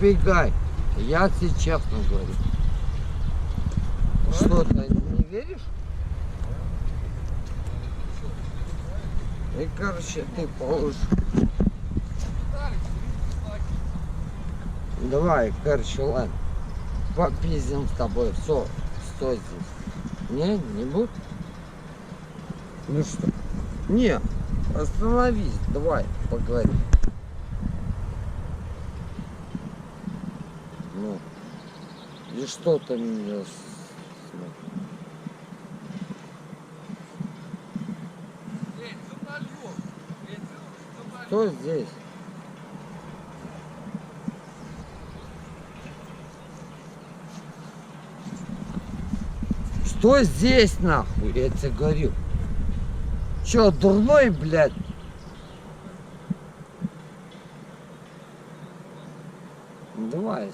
убегай. Я тебе честно говорю. Что, ты не веришь? И, короче, ты положишь. Давай, короче, ладно. Попиздим с тобой. Все, стой здесь. Не будет? Ну что? Не, остановись, давай, поговорим. Ну, и что ты меня Что здесь? Что здесь, нахуй, я тебе говорю? Чё, дурной, блядь? Давай.